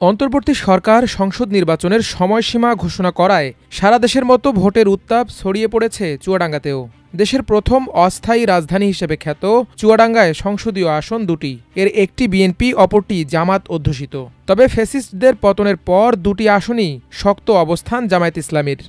অন্তর্বর্তী সরকার সংসদ নির্বাচনের সময়সীমা ঘোষণা করায় সারা দেশের মতো ভোটের উত্তাপ ছড়িয়ে পড়েছে চুয়াডাঙ্গাতেও। দেশের প্রথম অস্থায়ী রাজধানী হিসেবে খ্যাত চুয়াডাঙ্গায় সংসদীয় আসন দুটি, এর একটি বিএনপি, অপরটি জামাত অধ্যুষিত। তবে ফ্যাসিস্টদের পতনের পর দুটি আসনই শক্ত অবস্থান জামায়াত ইসলামীর।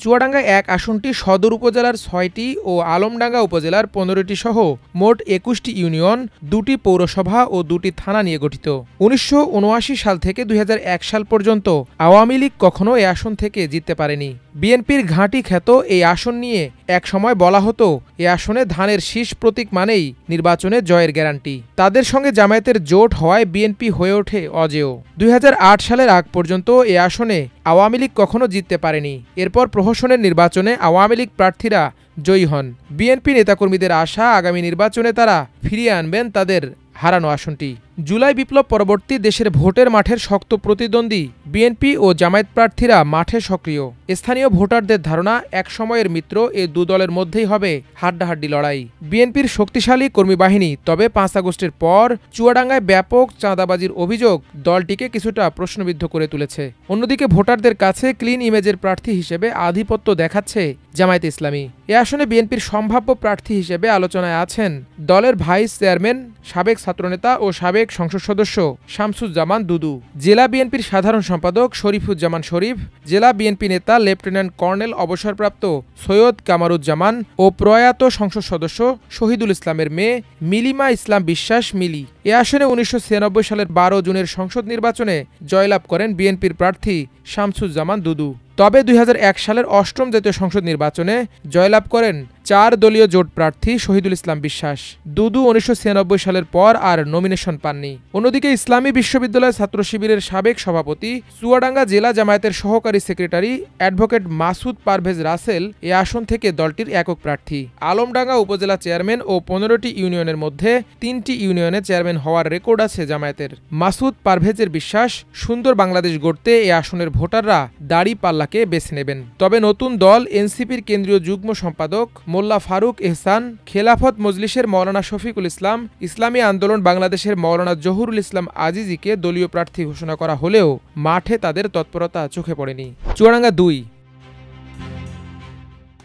চুয়াডাঙ্গা ১ আসনটি সদর উপজেলার ৬টি ও আলমডাঙ্গা উপজেলার ১৫টি সহ মোট ২১টি ইউনিয়ন, ২টি পৌরসভা ও ২টি থানা নিয়ে গঠিত। ১৯৭৯ সাল থেকে ২০০১ সাল পর্যন্ত আওয়ামী লীগ কখনো এ আসন থেকে জিততে পারেনি। বিএনপির ঘাঁটি খ্যাত এই আসন নিয়ে এক সময় বলা হতো, এ আসনে ধানের শীষ প্রতীক মানেই নির্বাচনে জয়ের গ্যারান্টি। তাদের সঙ্গে জামায়াতের জোট হওয়ায় বিএনপি হয়ে ওঠে অজেয়। ২০০৮ সালের আগ পর্যন্ত এ আসনে আওয়ামী লীগ কখনো জিততে পারেনি। এরপর প্রহসনের নির্বাচনে আওয়ামী লীগ প্রার্থীরা জয়ী হন। বিএনপি নেতাকর্মীদের আশা, আগামী নির্বাচনে তারা ফিরিয়ে আনবেন তাদের হারানো আসনটি। জুলাই বিপ্লব পরবর্তী দেশের ভোটের মাঠের শক্ত প্রতিদ্বন্দ্বী বিএনপি ও জামায়াত প্রার্থীরা মাঠে সক্রিয়। স্থানীয় ভোটারদের ধারণা, এক সময়ের মিত্র এ দু দলের মধ্যেই হবে হাড্ডাহাড্ডি লড়াই। বিএনপির শক্তিশালী কর্মী বাহিনী, তবে ৫ আগস্টের পর চুয়াডাঙ্গায় ব্যাপক চাঁদাবাজির অভিযোগ দলটিকে কিছুটা প্রশ্নবিদ্ধ করে তুলেছে। অন্যদিকে ভোটারদের কাছে ক্লিন ইমেজের প্রার্থী হিসেবে আধিপত্য দেখাচ্ছে জামায়াত ইসলামী। এ আসনে বিএনপির সম্ভাব্য প্রার্থী হিসেবে আলোচনায় আছেন দলের ভাইস চেয়ারম্যান, সাবেক ছাত্রনেতা ও সাবেক সংসদ সদস্য শামসুজ্জামান দুদু, জেলা বিএনপির সাধারণ সম্পাদক শরীফুজ্জামান শরীফ, জেলা বিএনপি নেতা লেফটেন্যান্ট কর্নেল অবসরপ্রাপ্ত সৈয়দ কামারুজ্জামান ও প্রয়াত সংসদ সদস্য শহীদুল ইসলামের মেয়ে মিলিমা ইসলাম বিশ্বাস মিলি। এ আসনে ১৯৯৬ সালের ১২ জুনের সংসদ নির্বাচনে জয়লাভ করেন বিএনপির প্রার্থী শামসুজ্জামান দুদু। তবে ২০০১ সালের ৮ম জাতীয় সংসদ নির্বাচনে জয়লাভ করেন ৪ দলীয় জোট প্রার্থী শহীদুল ইসলাম বিশ্বাস। দুদু ১৯৯৬ সালের পর আর নমিনেশন পাননি। অন্যদিকে ইসলামী বিশ্ববিদ্যালয় ছাত্র শিবিরের সাবেক সভাপতি, চুয়াডাঙ্গা জেলা জামায়াতের সহকারী সেক্রেটারি অ্যাডভোকেট মাসুদ পারভেজ রাসেল এ আসন থেকে দলটির একক প্রার্থী। আলমডাঙ্গা উপজেলা চেয়ারম্যান ও ১৫টি ইউনিয়নের মধ্যে ৩টি ইউনিয়নে চেয়ারম্যান হওয়ার রেকর্ড আছে জামায়াতের। মাসুদ পারভেজের বিশ্বাস, সুন্দর বাংলাদেশ গড়তে এ আসনের ভোটাররা দাড়িপাল্লাকে বেছে নেবেন। তবে নতুন দল এনসিপির কেন্দ্রীয় যুগ্ম সম্পাদক মোল্লা ফারুক এহসান, খেলাফত মজলিসের মৌলানা শফিকুল ইসলাম, ইসলামী আন্দোলন বাংলাদেশের মৌলানা জহুরুল ইসলাম আজিজিকে দলীয় প্রার্থী ঘোষণা করা হলেও মাঠে তাদের তৎপরতা চোখে পড়েনি। চুয়াডাঙ্গা ২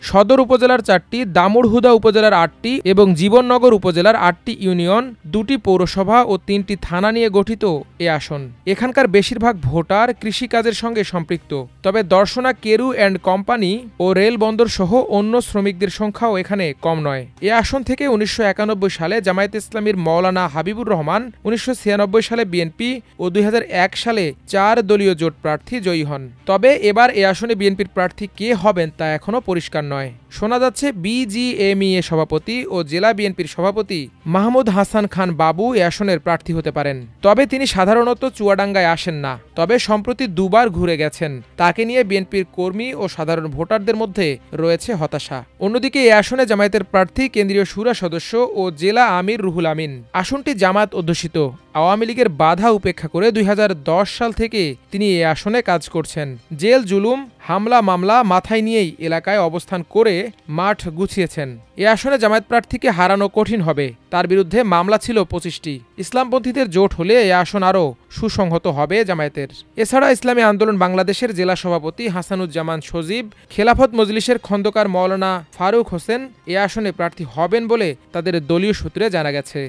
সদর উপজেলার ৪টি, দামুড়হুদা উপজেলার ৮টি এবং জীবননগর উপজেলার ৮টি ইউনিয়ন, ২টি পৌরসভা ও ৩টি থানা নিয়ে গঠিত এ আসন। এখানকার বেশিরভাগ ভোটার কৃষিকাজের সঙ্গে সম্পৃক্ত। তবে দর্শনা কেরু অ্যান্ড কোম্পানি ও রেল বন্দর সহ অন্য শ্রমিকদের সংখ্যাও এখানে কম নয়। এ আসন থেকে ১৯৯১ সালে জামায়াত ইসলামীর মৌলানা হাবিবুর রহমান, ১৯৯৬ সালে বিএনপি ও ২০০১ সালে ৪ দলীয় জোট প্রার্থী জয়ী হন। তবে এবার এ আসনে বিএনপির প্রার্থী কে হবেন তা এখনও পরিষ্কার নয়। শোনা যাচ্ছে বিজিএমইএ সভাপতি ও জেলা বিএনপির সভাপতি মাহমুদ হাসান খান বাবু এ আসনের প্রার্থী হতে পারেন। তবে তিনি সাধারণত চুয়াডাঙ্গায় আসেন না। তবে সম্প্রতি দুবার ঘুরে গেছেন। তাকে নিয়ে বিএনপির কর্মী ও সাধারণ ভোটারদের মধ্যে রয়েছে হতাশা। অন্যদিকে এ আসনে জামায়াতের প্রার্থী কেন্দ্রীয় শুরা সদস্য ও জেলা আমির রুহুল আমিন। আসনটি জামায়াত অধ্যুষিত। আওয়ামী লীগের বাধা উপেক্ষা করে ২০১০ সাল থেকে তিনি এ আসনে কাজ করছেন। জেল জুলুম, হামলা মামলা মাথায় নিয়েই এলাকায় অবস্থান করে মাঠ গুছিয়েছেন। এ আসনে জামায়াত প্রার্থীকে হারানো কঠিন হবে। তার বিরুদ্ধে মামলা ছিল ২৫টি। ইসলামপন্থীদের জোট হলে এ আসন আরও সুসংহত হবে জামায়াতের। এছাড়া ইসলামী আন্দোলন বাংলাদেশের জেলা সভাপতি হাসানুজ্জামান সজীব, খেলাফত মজলিসের খন্দকার মৌলানা ফারুক হোসেন এ আসনে প্রার্থী হবেন বলে তাদের দলীয় সূত্রে জানা গেছে।